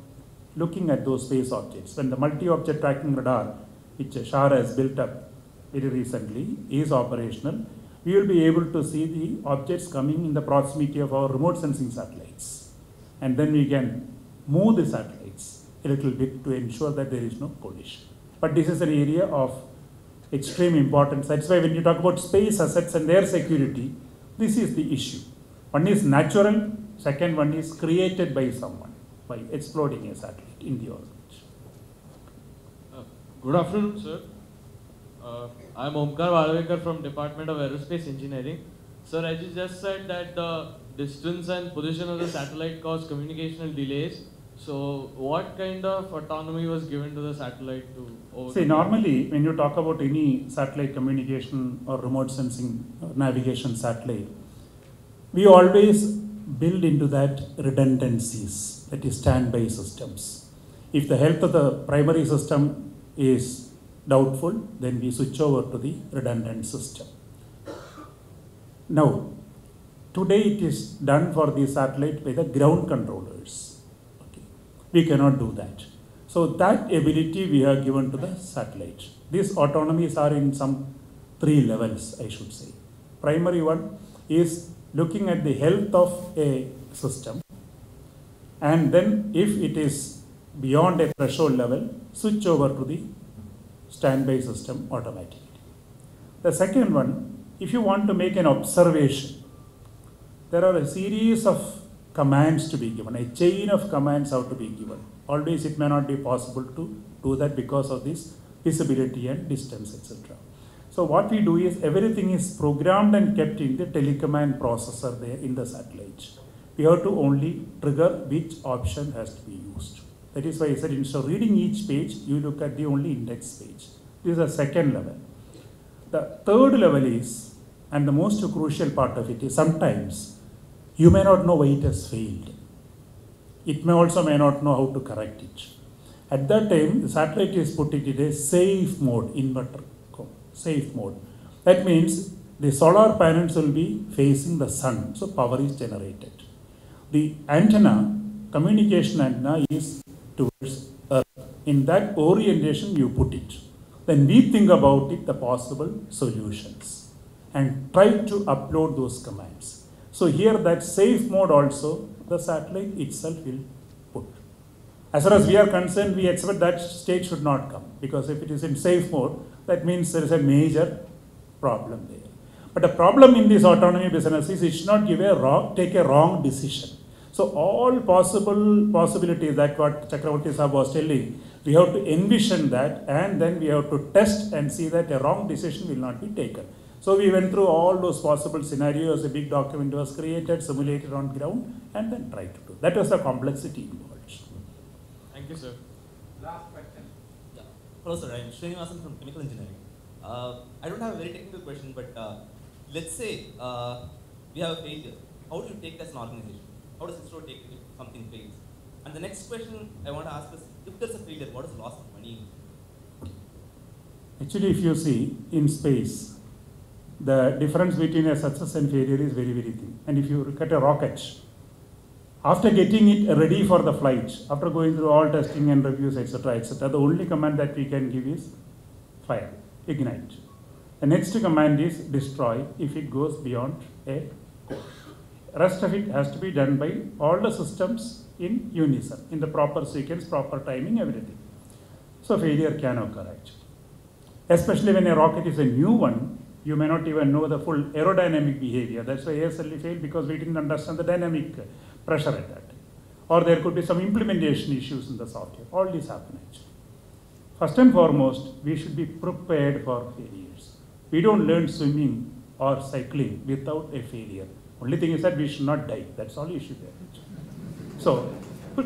looking at those space objects. When the multi-object tracking radar, which SHAR has built up very recently, is operational, we will be able to see the objects coming in the proximity of our remote sensing satellites. And then we can move the satellites a little bit to ensure that there is no collision. But this is an area of extreme importance. That's why when you talk about space assets and their security, this is the issue. One is natural, second one is created by someone, by exploding a satellite in the orbit. Good afternoon, sir. I am Omkar Valvekar from Department of Aerospace Engineering. Sir, as you just said that the distance and position of the satellite cause communicational delays. So, what kind of autonomy was given to the satellite to overcome? See, normally when you talk about any satellite communication or remote sensing or navigation satellite, we always build into that redundancies, that is standby systems. If the health of the primary system is doubtful, then we switch over to the redundant system. Now, today it is done for the satellite by the ground controllers. Okay. We cannot do that. So that ability we have given to the satellite. These autonomies are in some three levels, I should say. Primary one is looking at the health of a system, and then if it is beyond a threshold level, switch over to the standby system automatically. The second one, if you want to make an observation, there are a series of commands to be given, a chain of commands have to be given. Always it may not be possible to do that because of this visibility and distance, etc. So what we do is everything is programmed and kept in the telecommand processor there in the satellite. We have to only trigger which option has to be used. That is why I said instead of reading each page, you look at the only index page. This is the second level. The third level is, and the most crucial part of it is, sometimes you may not know why it has failed. It may not know how to correct it. At that time, the satellite is put in a safe mode, inverter, safe mode. That means the solar panels will be facing the sun, so power is generated. The antenna, communication antenna, is towards Earth. In that orientation you put it. Then we think about it, the possible solutions, and try to upload those commands. So here that safe mode also the satellite itself will put. As far as we are concerned, we expect that state should not come, because if it is in safe mode, that means there is a major problem there. But the problem in this autonomy business is it should not take a wrong decision. So all possibilities, that what Chakravarti Sahab was telling, we have to envision that, and then we have to test and see that a wrong decision will not be taken. So we went through all those possible scenarios, a big document was created, simulated on ground, and then tried to do. That was the complexity involved. Thank you, sir. Last question. Yeah. Hello, sir. I'm Srinivasan from Chemical Engineering. I don't have a very technical question, but let's say we have a failure. How do you take it as an organization? How does ISRO take it if something fails? And the next question I want to ask is, if there's a failure, what is the loss of money? Actually, if you see in space, the difference between a success and failure is very, very thin. And if you look at a rocket, after getting it ready for the flight, after going through all testing and reviews, etc., the only command that we can give is fire, ignite. The next command is destroy if it goes beyond a course. Rest of it has to be done by all the systems in unison, in the proper sequence, proper timing, everything. So failure can occur actually. Especially when a rocket is a new one, you may not even know the full aerodynamic behavior. That's why ASLE failed, because we didn't understand the dynamic pressure at that time. Or there could be some implementation issues in the software. All these happen actually. First and foremost, we should be prepared for failures. We don't learn swimming or cycling without a failure. Only thing is that we should not die. That's all you should do. So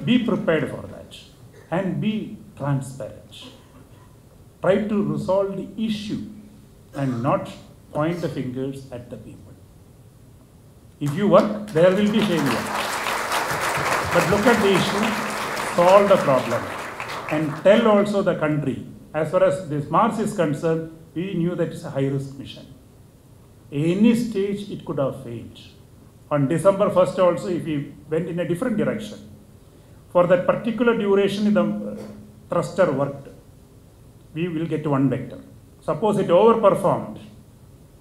be prepared for that and be transparent. Try to resolve the issue and not point the fingers at the people. If you work, there will be failure. But look at the issue, solve the problem, and tell also the country. As far as this Mars is concerned, we knew that it's a high-risk mission. Any stage it could have failed. On December 1st also, if we went in a different direction, for that particular duration the thruster worked, we will get one vector. Suppose it overperformed,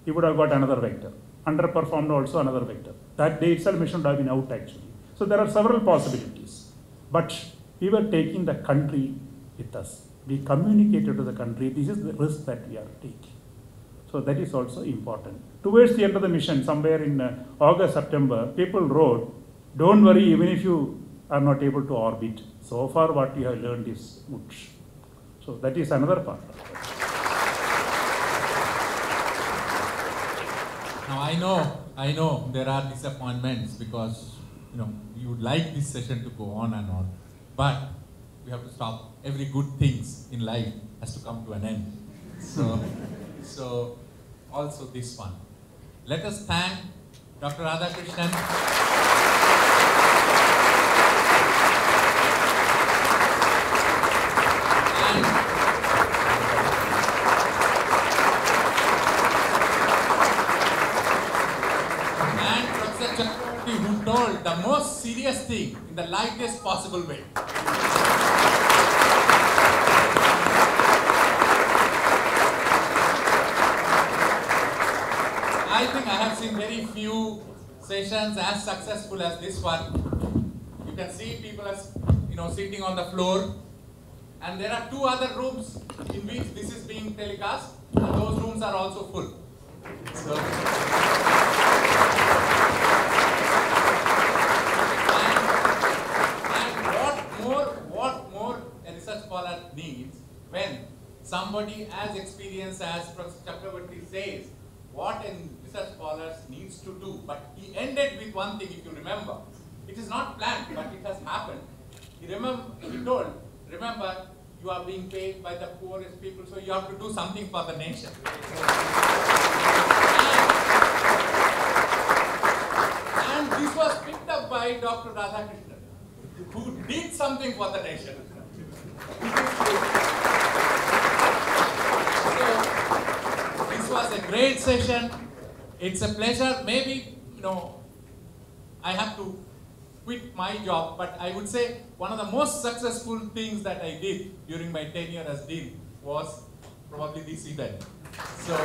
he would have got another vector. Underperformed also another vector. That day itself mission would have been out actually. So there are several possibilities. But we were taking the country with us. We communicated to the country, this is the risk that we are taking. So that is also important. Towards the end of the mission, somewhere in August, September, people wrote, don't worry even if you are not able to orbit. So far what we have learned is good. So that is another part. Now I know there are disappointments because you would like this session to go on and on, but we have to stop. Every good things in life has to come to an end. So also this one. Let us thank Dr. Radhakrishnan. And Professor Chakravarti, who told the most serious thing in the lightest possible way. I think I have seen very few sessions as successful as this one. You can see people as sitting on the floor, and there are two other rooms in which this is being telecast, and those rooms are also full. So, and what more a research scholar needs when somebody as experienced as Professor Chakravarti says, what a research scholar needs to do. But he ended with one thing, if you remember. It is not planned, but it has happened. He told, remember, you are being paid by the poorest people, so you have to do something for the nation. And this was picked up by Dr. Radhakrishnan, who did something for the nation. This was a great session. It's a pleasure. Maybe, I have to quit my job, but I would say one of the most successful things that I did during my tenure as dean was probably this event. So.